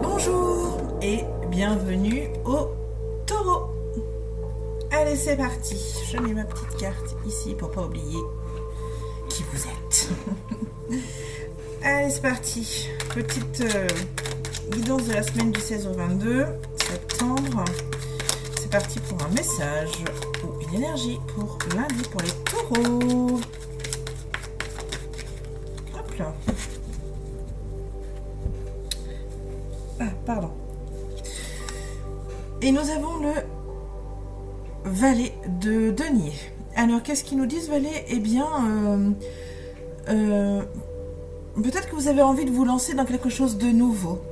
Bonjour et bienvenue au taureau. Allez, c'est parti. Je mets ma petite carte ici pour pas oublier qui vous êtes. Allez, c'est parti. Petite guidance de la semaine du 16 au 22 septembre. C'est parti pour un message ou une énergie pour lundi pour les taureaux. Hop là. Ah, pardon. Et nous avons le valet de denier. Alors, qu'est-ce qu'ils nous disent, valet? Eh bien, peut-être que vous avez envie de vous lancer dans quelque chose de nouveau.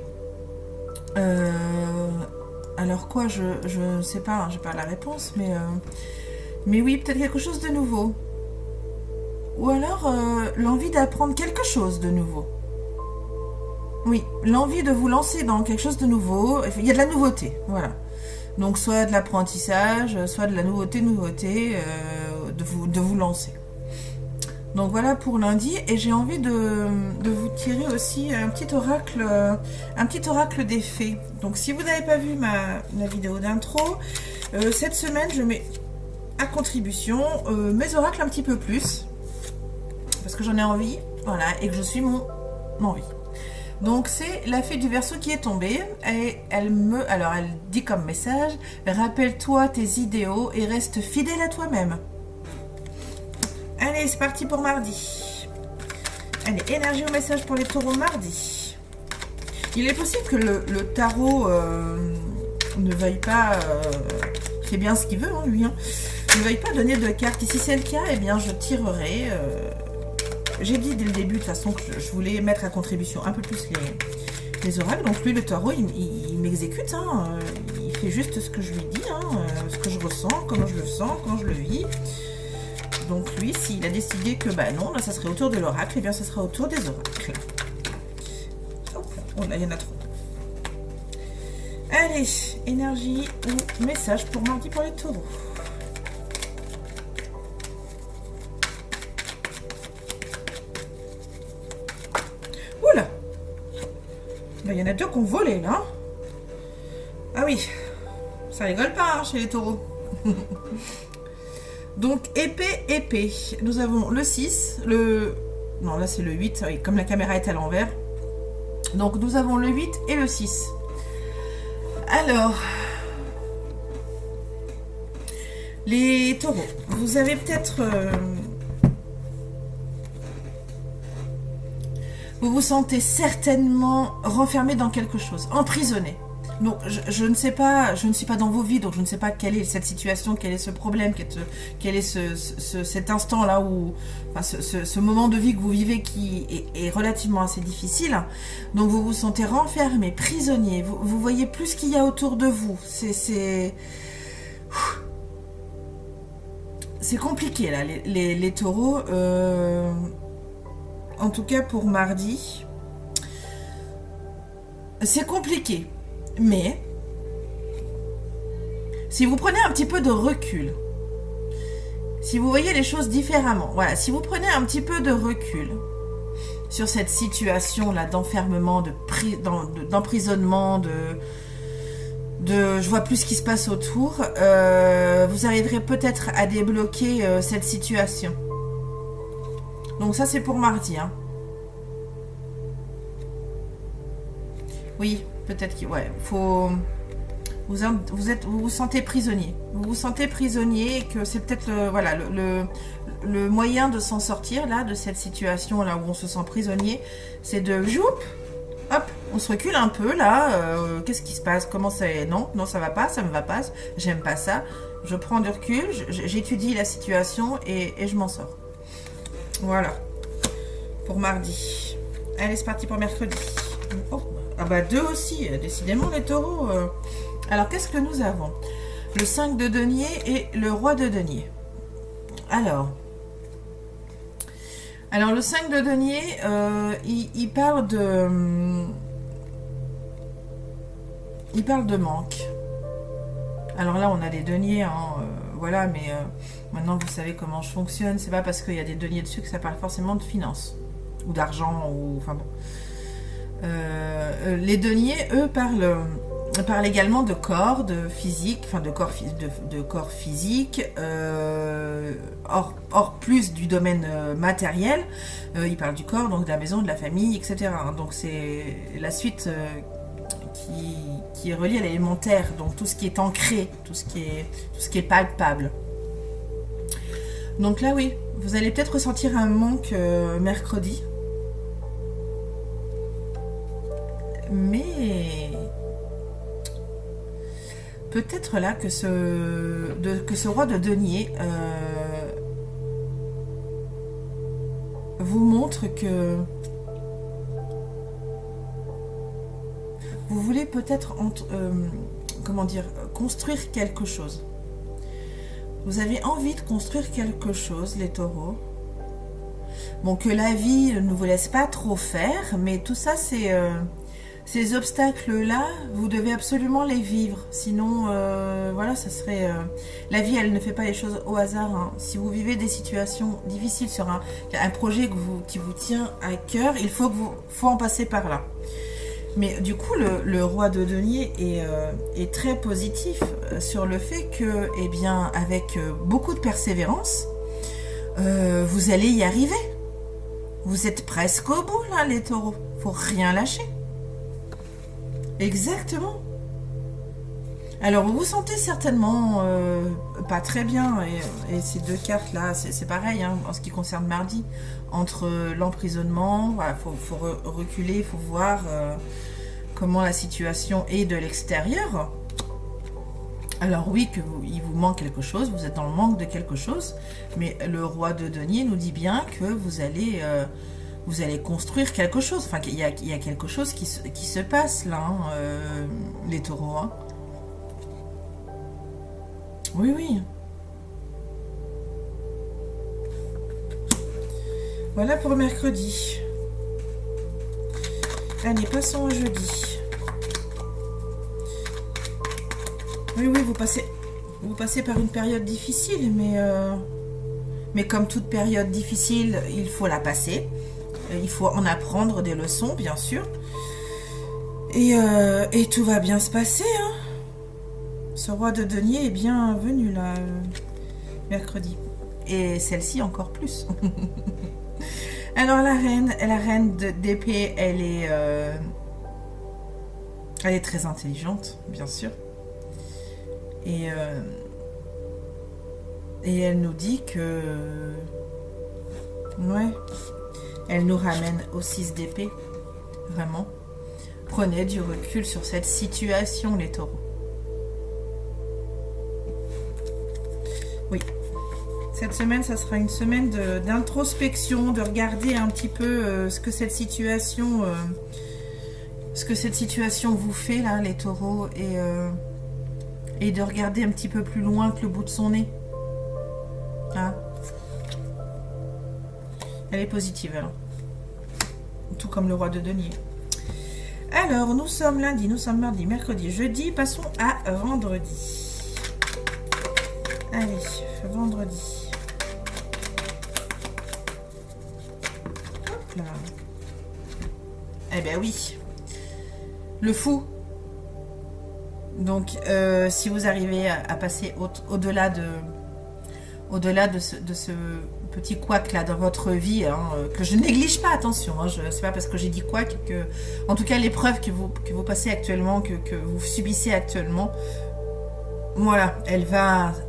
Alors quoi, je ne sais pas, hein, j'ai pas la réponse, mais oui, peut-être quelque chose de nouveau. Ou alors, l'envie d'apprendre quelque chose de nouveau. Oui, l'envie de vous lancer dans quelque chose de nouveau. Il y a de la nouveauté, voilà. Donc, soit de l'apprentissage, soit de la nouveauté, de vous lancer. Donc, voilà pour lundi. Et j'ai envie de vous tirer aussi un petit oracle des fées. Donc, si vous n'avez pas vu ma vidéo d'intro, cette semaine, je mets à contribution mes oracles un petit peu plus. Parce que j'en ai envie, voilà, et que je suis mon envie. Donc c'est la fée du Verseau qui est tombée et elle dit comme message: rappelle-toi tes idéaux et reste fidèle à toi-même. Allez, c'est parti pour mardi. Allez, énergie au message pour les taureaux mardi. Il est possible que le tarot ne veuille pas, fait bien ce qu'il veut, hein, lui, hein, ne veuille pas donner de cartes. Et si c'est le cas, eh bien je tirerai. J'ai dit dès le début de toute façon que je voulais mettre à contribution un peu plus les oracles. Donc lui, le taureau, il m'exécute. Hein, il fait juste ce que je lui dis, hein, ce que je ressens, comment je le sens, comment je le vis. Donc lui, s'il a décidé que bah non, là ça serait autour de l'oracle, eh bien ça sera autour des oracles. Oh là, il y en a trop. Allez, énergie ou message pour mardi pour les taureaux. Oula, il y en a deux qui ont volé là. Ah oui, ça rigole pas hein, chez les taureaux. Donc épée. Nous avons le 6, non là c'est le 8, oui, comme la caméra est à l'envers. Donc nous avons le 8 et le 6. Alors, les taureaux, vous avez peut-être... vous vous sentez certainement renfermé dans quelque chose, emprisonné. Donc, je ne sais pas, je ne suis pas dans vos vies, donc je ne sais pas quelle est cette situation, quel est ce problème, quel est cet instant-là où, enfin, ce moment de vie que vous vivez qui est relativement assez difficile. Donc, vous vous sentez renfermé, prisonnier. Vous voyez plus ce qu'il y a autour de vous. C'est compliqué là, les taureaux. En tout cas pour mardi, c'est compliqué. Mais si vous prenez un petit peu de recul, si vous voyez les choses différemment, voilà, si vous prenez un petit peu de recul sur cette situation-là d'enfermement, d'emprisonnement, je vois plus ce qui se passe autour, vous arriverez peut-être à débloquer cette situation. Donc ça c'est pour mardi, hein. Oui, peut-être qu'il faut... Vous vous sentez prisonnier. Vous vous sentez prisonnier et que c'est peut-être le moyen de s'en sortir là, de cette situation là où on se sent prisonnier, c'est de hop, on se recule un peu là. Qu'est-ce qui se passe? Comment ça est? Non, ça va pas, ça me va pas, j'aime pas ça. Je prends du recul, j'étudie la situation et je m'en sors. Voilà. Pour mardi. Allez, c'est parti pour mercredi. Oh. Ah bah 2 aussi, décidément les taureaux. Alors qu'est-ce que nous avons? Le 5 de denier et le roi de denier. Alors le 5 de denier, il parle de... Il parle de manque. Alors là, on a des deniers, hein, voilà, mais maintenant vous savez comment je fonctionne. C'est pas parce qu'il y a des deniers dessus que ça parle forcément de finances ou d'argent ou enfin bon. Les deniers, eux, parlent également de corps, de physique, enfin de corps physique, hors plus du domaine matériel. Ils parlent du corps, donc de la maison, de la famille, etc. Donc c'est la suite qui est reliée à l'élémentaire, donc tout ce qui est ancré, tout ce qui est palpable. Donc là, oui, vous allez peut-être ressentir un manque mercredi. Mais peut-être là que ce roi de denier vous montre que vous voulez peut-être comment dire, construire quelque chose. Vous avez envie de construire quelque chose, les taureaux. Bon, que la vie ne vous laisse pas trop faire, mais tout ça, ces obstacles-là, vous devez absolument les vivre. Sinon, voilà, ça serait... la vie, elle ne fait pas les choses au hasard. Hein. Si vous vivez des situations difficiles sur un projet qui vous tient à cœur, il faut en passer par là. Mais du coup, le roi de denier est très positif sur le fait que, eh bien, avec beaucoup de persévérance, vous allez y arriver. Vous êtes presque au bout, là, les taureaux. Faut rien lâcher. Exactement. Alors, vous vous sentez certainement pas très bien. Et ces deux cartes-là, c'est pareil, hein, en ce qui concerne mardi. Entre l'emprisonnement, voilà, faut reculer, il faut voir comment la situation est de l'extérieur. Alors oui, il vous manque quelque chose, vous êtes dans le manque de quelque chose, mais le roi de denier nous dit bien que vous allez construire quelque chose. Enfin, il y a quelque chose qui se passe là, hein, les taureaux. Hein. Oui, oui. Voilà pour mercredi. Allez, passons au jeudi. Oui, oui, vous passez par une période difficile, mais comme toute période difficile, il faut la passer. Il faut en apprendre des leçons, bien sûr. Et tout va bien se passer. Hein. Ce roi de denier est bienvenu là, mercredi. Et celle-ci encore plus. Alors la reine d'épée, elle est très intelligente, bien sûr. Et elle nous dit que... Ouais. Elle nous ramène au 6 d'épée. Vraiment. Prenez du recul sur cette situation, les taureaux. Oui. Cette semaine, ça sera une semaine d'introspection, de regarder un petit peu ce que cette situation vous fait, là, les taureaux, et de regarder un petit peu plus loin que le bout de son nez. Hein? Elle est positive, alors. Tout comme le roi de denier. Alors, nous sommes lundi, nous sommes mardi, mercredi, jeudi. Passons à vendredi. Allez, vendredi. Hop là. Eh ben oui. Le fou. Donc, si vous arrivez à passer au-delà de ce petit couac là dans votre vie, hein, que je néglige pas, attention, hein, c'est pas parce que j'ai dit couac que, en tout cas, l'épreuve que vous passez actuellement, que vous subissez actuellement, voilà,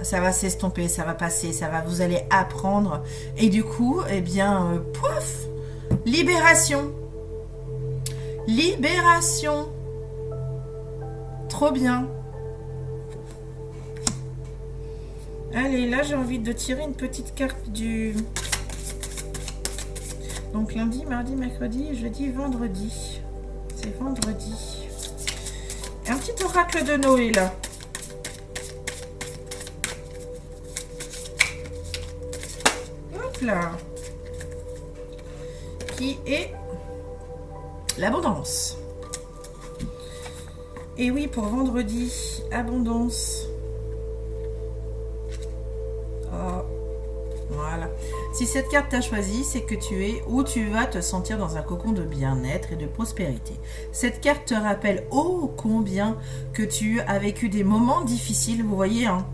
ça va s'estomper, ça va passer, vous allez apprendre, et du coup, eh bien, pouf, libération, trop bien. Allez, là j'ai envie de tirer une petite carte du... Donc lundi, mardi, mercredi, jeudi, vendredi. C'est vendredi. Un petit oracle de Noé là. Hop là. Qui est l'abondance. Et oui, pour vendredi, abondance. Voilà. Si cette carte t'a choisi, c'est que tu es où tu vas te sentir dans un cocon de bien-être et de prospérité. Cette carte te rappelle ô combien que tu as vécu des moments difficiles, vous voyez, hein,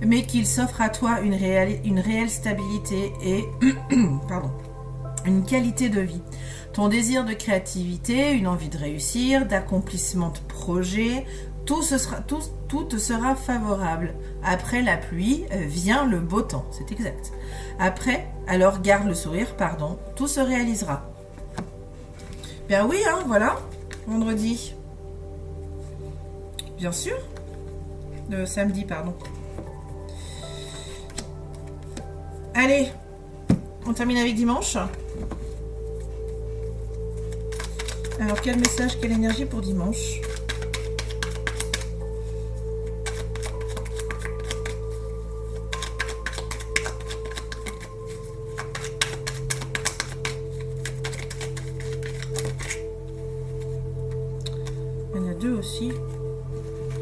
mais qu'il s'offre à toi une réelle stabilité et pardon, une qualité de vie. Ton désir de créativité, une envie de réussir, d'accomplissement de projet, tout te sera favorable. Après la pluie vient le beau temps, c'est exact. Après, alors garde le sourire, pardon, tout se réalisera. Bien oui, hein, voilà, vendredi. Bien sûr. Samedi, pardon. Allez, on termine avec dimanche. Alors, quel message, quelle énergie pour dimanche ? Il y en a deux aussi.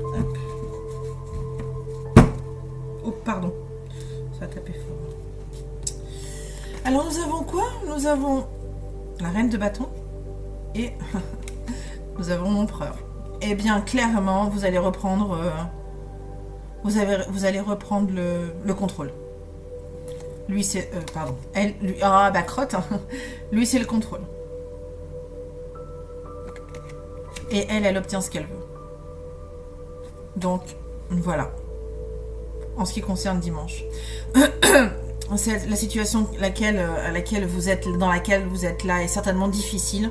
Hop. Oh, pardon. Ça a tapé fort. Alors, nous avons quoi ? Nous avons la reine de bâton. Et nous avons l'empereur. Eh bien, clairement, vous allez reprendre, vous allez reprendre le contrôle. Lui, c'est, pardon, elle, lui, ah bah crotte. Hein. Lui, c'est le contrôle. Et elle obtient ce qu'elle veut. Donc, voilà. En ce qui concerne dimanche. C'est la situation dans laquelle vous êtes là est certainement difficile.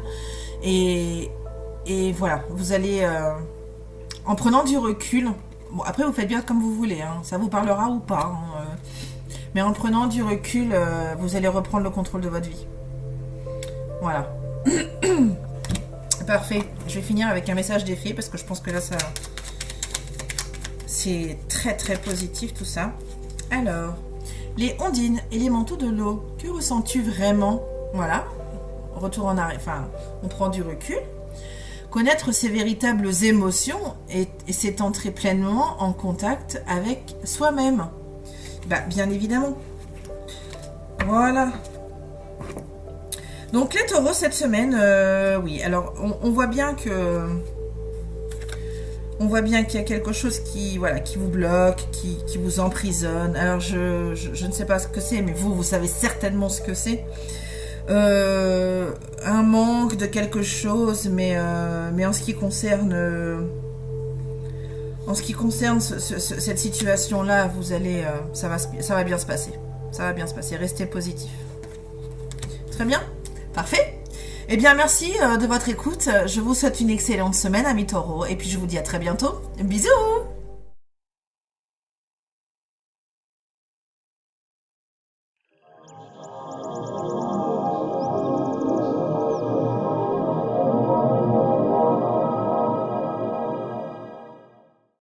Et voilà, vous allez, en prenant du recul, bon après vous faites bien comme vous voulez, hein, ça vous parlera ou pas, hein, mais en prenant du recul, vous allez reprendre le contrôle de votre vie. Voilà. Parfait, je vais finir avec un message d'effet, parce que je pense que là, c'est très très positif tout ça. Alors, les ondines, élémentaux de l'eau, que ressens-tu vraiment? Voilà. Retour en arrière, enfin, on prend du recul. Connaître ses véritables émotions et c'est entrer pleinement en contact avec soi-même. Bah, bien évidemment. Voilà. Donc les taureaux cette semaine, oui. Alors on voit bien qu'il y a quelque chose qui vous bloque, qui vous emprisonne. Alors je ne sais pas ce que c'est, mais vous savez certainement ce que c'est. Un manque de quelque chose, mais en ce qui concerne cette situation-là, vous allez, ça va bien se passer. Ça va bien se passer. Restez positif. Très bien, parfait. Eh bien, merci de votre écoute. Je vous souhaite une excellente semaine, amis taureaux, et puis je vous dis à très bientôt. Bisous.